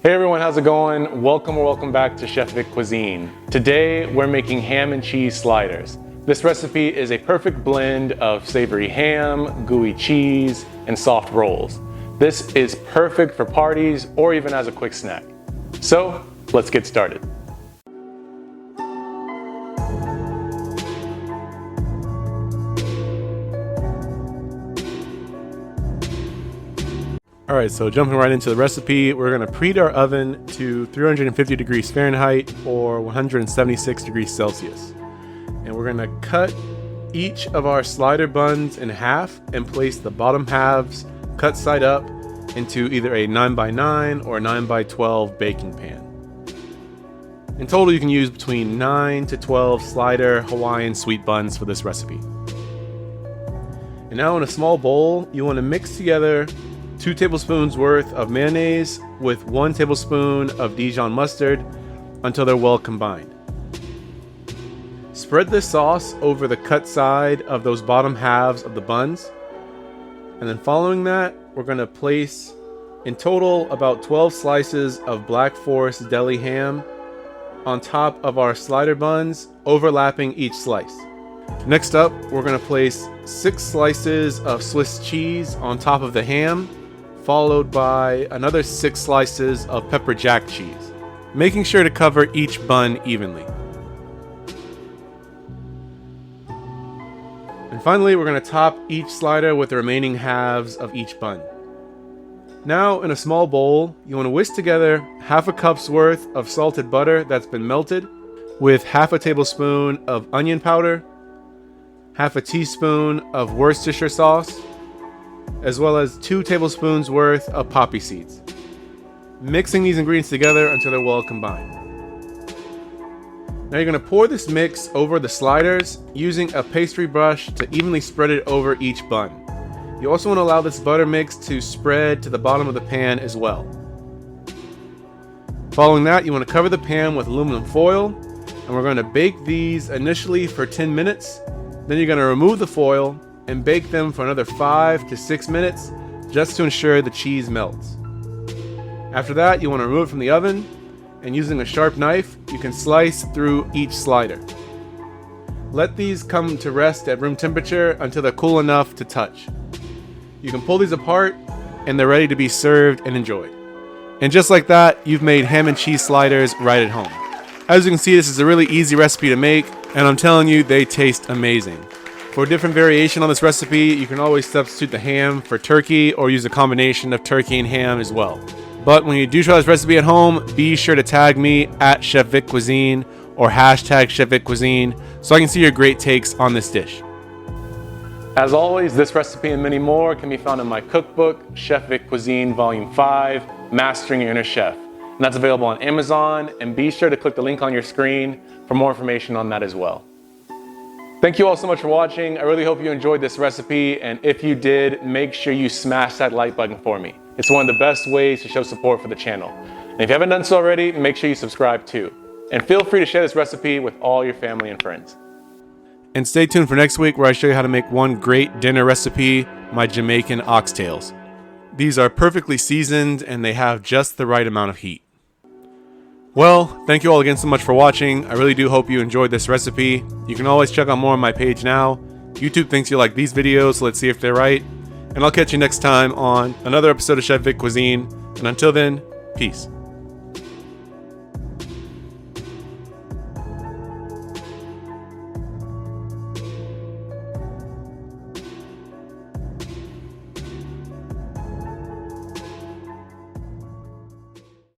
Hey everyone, how's it going? Welcome back to Chef Vic Cuisine. Today we're making ham and cheese sliders. This recipe is a perfect blend of savory ham, gooey cheese, and soft rolls. This is perfect for parties or even as a quick snack. So let's get started. All right, so jumping right into the recipe, we're gonna preheat our oven to 350 degrees Fahrenheit or 176 degrees Celsius. And we're gonna cut each of our slider buns in half and place the bottom halves cut side up into either a 9x9 or a 9x12 baking pan. In total, you can use between 9 to 12 slider Hawaiian sweet buns for this recipe. And now in a small bowl, you wanna mix together 2 tablespoons worth of mayonnaise with 1 tablespoon of Dijon mustard until they're well combined. Spread this sauce over the cut side of those bottom halves of the buns. And then following that, we're going to place in total about 12 slices of Black Forest deli ham on top of our slider buns, overlapping each slice. Next up, we're going to place 6 slices of Swiss cheese on top of the ham, followed by another 6 slices of pepper jack cheese, making sure to cover each bun evenly. And finally, we're going to top each slider with the remaining halves of each bun. Now, in a small bowl, you want to whisk together half a cup's worth of salted butter that's been melted with half a tablespoon of onion powder, half a teaspoon of Worcestershire sauce, as well as 2 tablespoons worth of poppy seeds. Mixing these ingredients together until they're well combined. Now you're going to pour this mix over the sliders using a pastry brush to evenly spread it over each bun. You also want to allow this butter mix to spread to the bottom of the pan as well. Following that, you want to cover the pan with aluminum foil, and we're going to bake these initially for 10 minutes. Then you're going to remove the foil and bake them for another 5 to 6 minutes just to ensure the cheese melts. After that, you want to remove it from the oven, and using a sharp knife, you can slice through each slider. Let these come to rest at room temperature until they're cool enough to touch. You can pull these apart and they're ready to be served and enjoyed. And just like that, you've made ham and cheese sliders right at home. As you can see, this is a really easy recipe to make, and I'm telling you, they taste amazing. For a different variation on this recipe, you can always substitute the ham for turkey or use a combination of turkey and ham as well. But when you do try this recipe at home, be sure to tag me at Chef Vic Cuisine or hashtag Chef Vic Cuisine so I can see your great takes on this dish. As always, this recipe and many more can be found in my cookbook, Chef Vic Cuisine Volume 5, Mastering Your Inner Chef. And that's available on Amazon, and be sure to click the link on your screen for more information on that as well. Thank you all so much for watching. I really hope you enjoyed this recipe, and if you did, make sure you smash that like button for me. It's one of the best ways to show support for the channel. And if you haven't done so already, make sure you subscribe too. And feel free to share this recipe with all your family and friends. And stay tuned for next week where I show you how to make one great dinner recipe, my Jamaican oxtails. These are perfectly seasoned and they have just the right amount of heat. Well, thank you all again so much for watching. I really do hope you enjoyed this recipe. You can always check out more on my page now. YouTube thinks you like these videos, so let's see if they're right. And I'll catch you next time on another episode of Chef Vic Cuisine. And until then, peace.